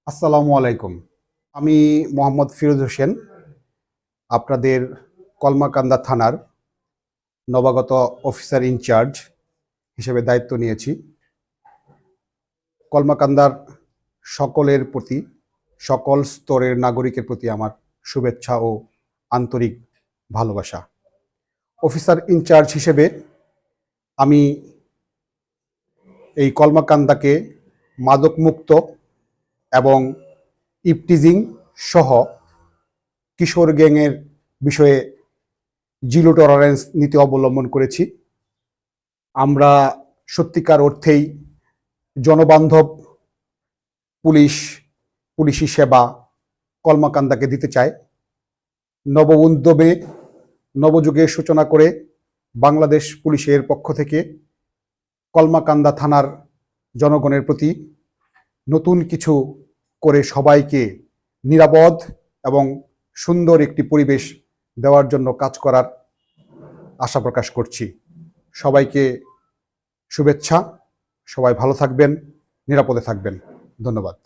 আসসালামু আলাইকুম। আমি মোহাম্মদ ফিরোজ হোসেন, আপনাদের কলমাকান্দা থানার নবাগত অফিসার ইনচার্জ হিসেবে দায়িত্ব নিয়েছি। কলমাকান্দার সকলের প্রতি, সকল স্তরের নাগরিকের প্রতি আমার শুভেচ্ছা ও আন্তরিক ভালোবাসা। অফিসার ইনচার্জ হিসেবে আমি এই কলমাকান্দাকে মাদকমুক্ত এবং ইপটিজিং সহ কিশোর গ্যাংয়ের বিষয়ে জিরো টলারেন্স নীতি অবলম্বন করেছি। আমরা সত্যিকার অর্থেই জনবান্ধব পুলিশি সেবা কলমাকান্দাকে দিতে চাই। নব উদ্যমে নবযুগের সূচনা করে বাংলাদেশ পুলিশের পক্ষ থেকে কলমাকান্দা থানার জনগণের প্রতি নতুন কিছু করে সবাইকে নিরাপদ এবং সুন্দর একটি পরিবেশ দেওয়ার জন্য কাজ করার আশা প্রকাশ করছি। সবাইকে শুভেচ্ছা। সবাই ভালো থাকবেন, নিরাপদে থাকবেন। ধন্যবাদ।